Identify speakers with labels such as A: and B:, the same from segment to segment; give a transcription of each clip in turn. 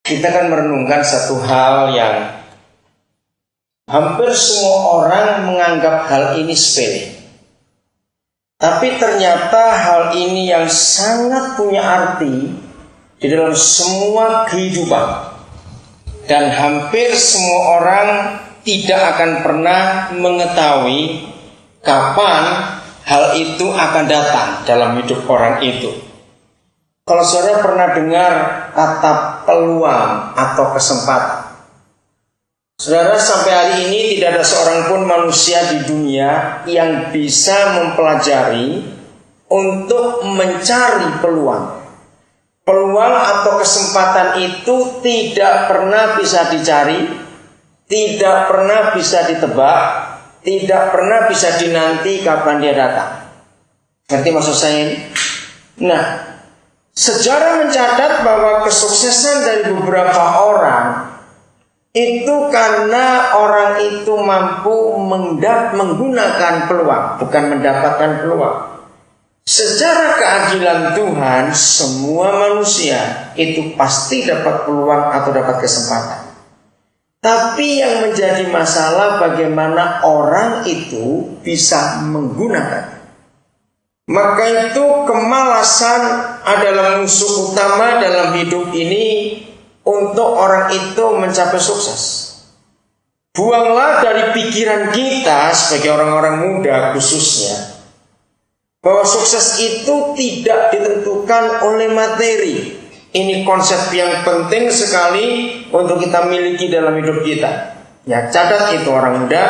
A: kita akan merenungkan satu hal yang hampir semua orang menganggap hal ini sepele. Tapi ternyata hal ini yang sangat punya arti di dalam semua kehidupan. Dan hampir semua orang tidak akan pernah mengetahui kapan hal itu akan datang dalam hidup orang itu. Kalau saudara pernah dengar kata peluang atau kesempatan, saudara, sampai hari ini tidak ada seorang pun manusia di dunia yang bisa mempelajari untuk mencari peluang. Peluang atau kesempatan itu tidak pernah bisa dicari, tidak pernah bisa ditebak, tidak pernah bisa dinanti kapan dia datang. Ngerti maksud saya ini? Nah, sejarah mencatat bahwa kesuksesan dari beberapa orang itu karena orang itu mampu menggunakan peluang, bukan mendapatkan peluang. Secara keadilan Tuhan, semua manusia itu pasti dapat peluang atau dapat kesempatan. Tapi yang menjadi masalah bagaimana orang itu bisa menggunakan. Maka itu kemalasan adalah musuh utama dalam hidup ini untuk orang itu mencapai sukses. Buanglah dari pikiran kita sebagai orang-orang muda khususnya bahwa sukses itu tidak ditentukan oleh materi. Ini konsep yang penting sekali untuk kita miliki dalam hidup kita. Ya, catat itu orang muda.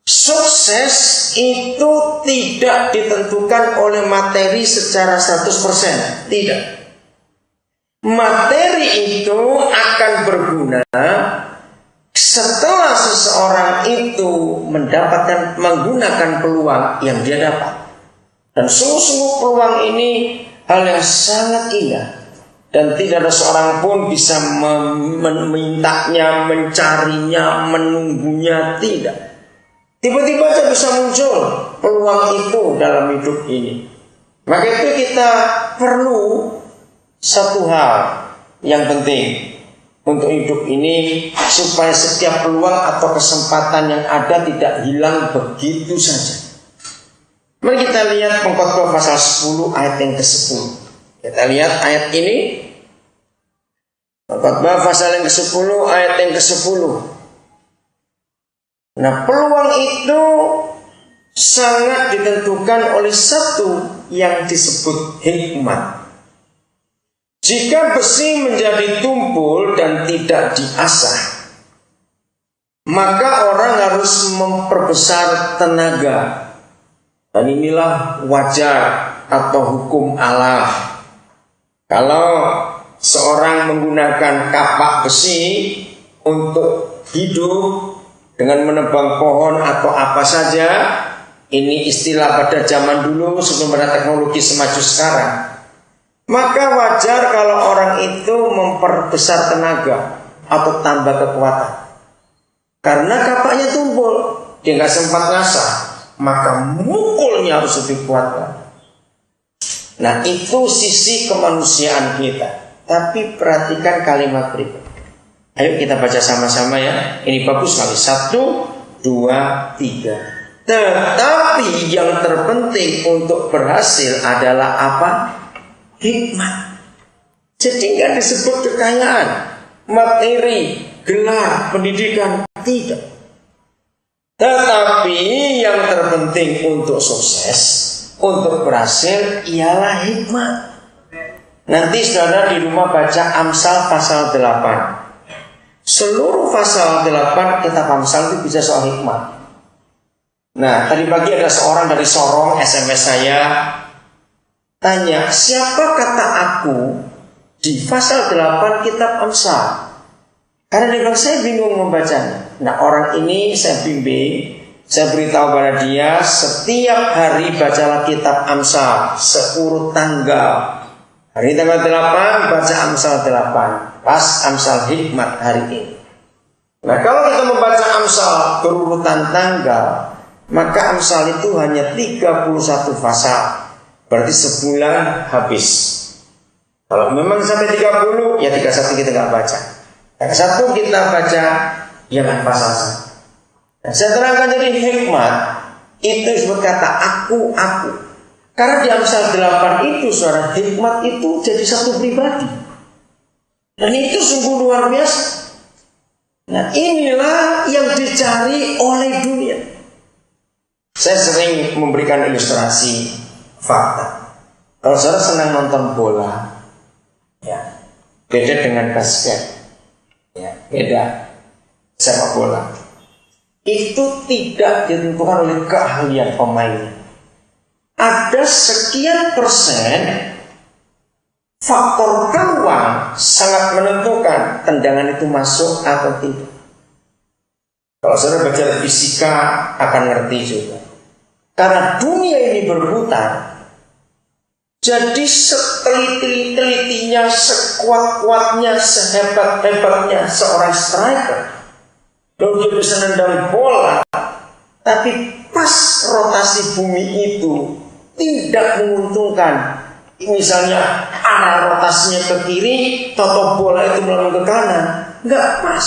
A: Sukses itu tidak ditentukan oleh materi secara 100%. Tidak. Materi itu akan berguna setelah seseorang itu menggunakan peluang yang dia dapat. Dan sungguh-sungguh peluang ini hal yang sangat indah. Dan tidak ada seorang pun bisa memintanya, mencarinya, menunggunya. Tidak. Tiba-tiba saja bisa muncul peluang itu dalam hidup ini. Maka itu kita perlu satu hal yang penting untuk hidup ini, supaya setiap peluang atau kesempatan yang ada tidak hilang begitu saja. Mari kita lihat Pengkhotbah pasal 10 ayat yang ke-10. Kita lihat ayat ini. Pengkhotbah pasal yang ke-10 ayat yang ke-10. Nah, peluang itu sangat ditentukan oleh satu yang disebut hikmat. Jika besi menjadi tumpul dan tidak diasah, maka orang harus memperbesar tenaga. Dan inilah wajar atau hukum alam. Kalau seorang menggunakan kapak besi untuk hidup dengan menebang pohon atau apa saja, ini istilah pada zaman dulu sebelum ada teknologi semaju sekarang, maka wajar kalau orang itu memperbesar tenaga atau tambah kekuatan. Karena kapaknya tumpul, dia nggak sempat ngasah, maka mukulnya harus lebih kuat. Nah, itu sisi kemanusiaan kita. Tapi perhatikan kalimat berikut. Ayo kita baca sama-sama ya. Ini bagus sekali. 1, 2, 3. Tetapi yang terpenting untuk berhasil adalah apa? Hikmat. Jadi nggak disebut kekayaan, materi, gelar, pendidikan, tidak. Tetapi yang terpenting untuk sukses, untuk berhasil ialah hikmat. Nanti saudara di rumah baca Amsal pasal 8. Seluruh pasal 8 kitab Amsal itu bisa soal hikmat. Nah, tadi pagi ada seorang dari Sorong SMS saya, tanya, siapa kata aku di pasal 8 kitab Amsal? Karena dia bilang, saya bingung membacanya. Nah, orang ini saya bimbing, saya beritahu pada dia, setiap hari bacalah kitab Amsal seurut tanggal. Hari tanggal 8 baca Amsal 8, pas Amsal hikmat hari ini. Nah, kalau kita membaca Amsal berurutan tanggal, maka Amsal itu hanya 31 pasal. Berarti sebulan habis. Kalau memang sampai 30, ya 31 kita nggak baca. 31 kita baca, ya kan pasal. Nah, saya terangkan jadi hikmat itu disebut kata aku. Karena di Amsal 8 itu suara hikmat itu jadi satu pribadi. Dan itu sungguh luar biasa. Nah, inilah yang dicari oleh dunia. Saya sering memberikan ilustrasi fakta. Kalau saudara senang nonton bola, ya, beda dengan basket, ya, beda sepak bola. Itu tidak ditentukan oleh keahlian pemainnya. Ada sekian persen faktor peluang sangat menentukan tendangan itu masuk atau tidak. Kalau saudara belajar fisika akan ngerti juga. Karena dunia ini berputar, jadi seteliti-telitinya, sekuat-kuatnya, sehebat-hebatnya seorang striker, lalu dia bisa nendang bola, tapi pas rotasi bumi itu tidak menguntungkan. Misalnya arah rotasinya ke kiri, toto bola itu melambung ke kanan, nggak pas.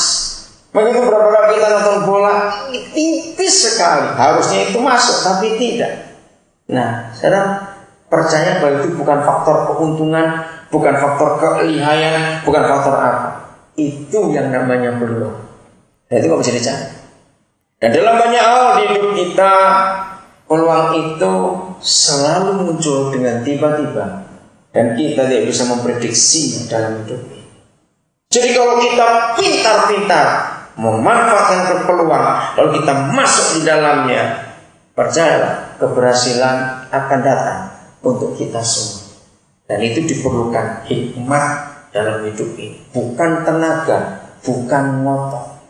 A: Begitu berapa kali kita nonton bola, tipis sekali. Harusnya itu masuk, tapi tidak. Nah, saudara percaya bahwa itu bukan faktor keuntungan, bukan faktor kelihayan, bukan faktor apa. Itu yang namanya peluang. Dan itu nggak bisa dicari. Dan dalam banyak hal di hidup kita, peluang itu selalu muncul dengan tiba-tiba. Dan kita tidak bisa memprediksi dalam hidup ini. Jadi kalau kita pintar-pintar memanfaatkan peluang, lalu kita masuk di dalamnya, percayalah keberhasilan akan datang untuk kita semua. Dan itu diperlukan hikmat dalam hidup ini, bukan tenaga, bukan ngotot.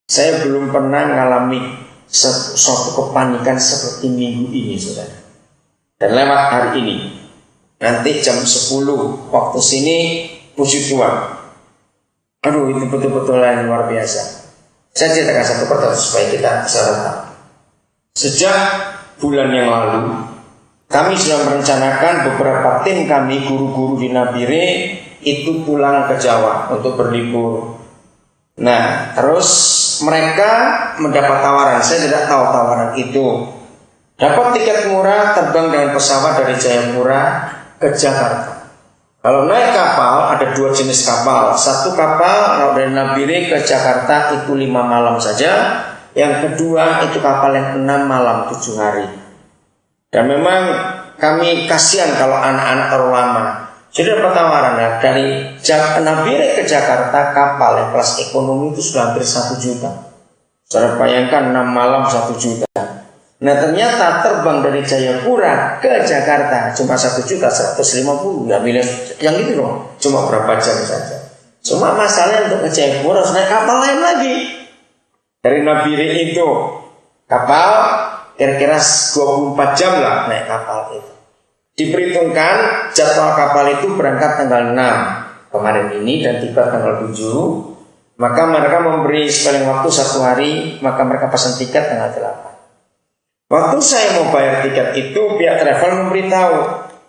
A: Saya belum pernah mengalami suatu kepanikan seperti minggu ini, saudara. Dan lewat hari ini, nanti jam 10 waktu sini, puji Tuhan. Aduh, itu betul-betul yang luar biasa. Saya ceritakan satu persatu supaya kita bisa tahu. Sejak bulan yang lalu, kami sudah merencanakan beberapa tim kami, guru-guru di Nabire, itu pulang ke Jawa untuk berlibur. Nah, terus mereka mendapat tawaran. Saya tidak tahu tawaran itu. Dapat tiket murah terbang dengan pesawat dari Jayapura ke Jakarta. Kalau naik kapal ada 2 jenis kapal. Satu kapal kalau dari Nabire ke Jakarta itu 5 malam saja. Yang kedua itu kapal yang 6 malam 7 hari. Dan memang kami kasihan kalau anak-anak terlalu lama. Jadi dapat tawaran ya, dari Nabire ke Jakarta kapal yang kelas ekonomi itu sudah hampir 1 juta. Saudara bayangkan 6 malam 1 juta. Nah ternyata terbang dari Jayapura ke Jakarta cuma 1.150.000. Nggak milih yang itu loh, cuma berapa jam saja. Cuma masalahnya untuk ke Jayapura harus naik kapal lain lagi. Dari Nabire itu kapal kira-kira 24 jam lah naik kapal itu. Diperhitungkan jadwal kapal itu berangkat tanggal 6 kemarin ini dan tiba tanggal 7. Maka mereka memberi sepaling waktu 1 hari, maka mereka pesan tiket tanggal 8. Waktu saya mau bayar tiket itu, pihak travel memberitahu,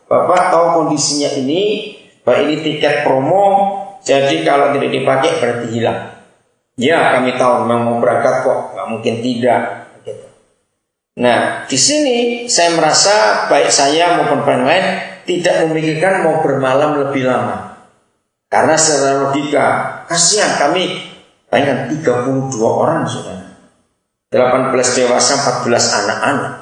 A: Bapak tahu kondisinya ini, bahwa ini tiket promo, jadi kalau tidak dipakai berarti hilang. Ya, kami tahu memang mau berangkat kok, nggak mungkin tidak. Nah, di sini saya merasa baik saya maupun yang lain tidak memikirkan mau bermalam lebih lama. Karena secara logika, kasihan kami, bayangkan 32 orang saudara. 18 dewasa, 14 anak-anak.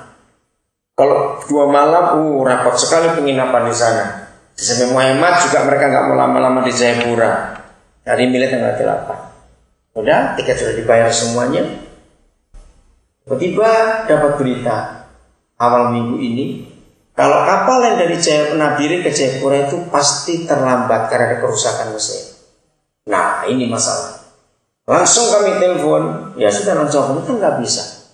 A: Kalau 2 malam, repot sekali penginapan di sana. Sampai mau hemat juga mereka nggak mau lama-lama di Jayapura. Hari milih tanggal 8. Udah, tiket sudah dibayar semuanya. Tiba-tiba dapat berita awal minggu ini, kalau kapal yang dari Nabire ke Jayapura itu pasti terlambat karena ada kerusakan mesin. Nah, ini masalah. Langsung kami telepon, ya sudah langsung kan nggak bisa.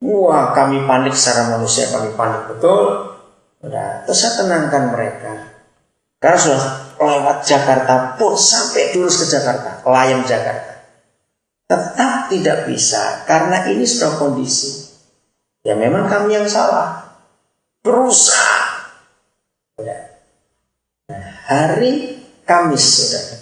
A: Wah, kami panik secara manusia, kami panik betul. Udah, terus saya tenangkan mereka. Karena sudah lewat Jakarta pun sampai terus ke Jakarta, Lion Jakarta. Tetap tidak bisa karena ini sudah kondisi. Ya memang kami yang salah. Berusaha. Udah. Nah, hari Kamis, saudara.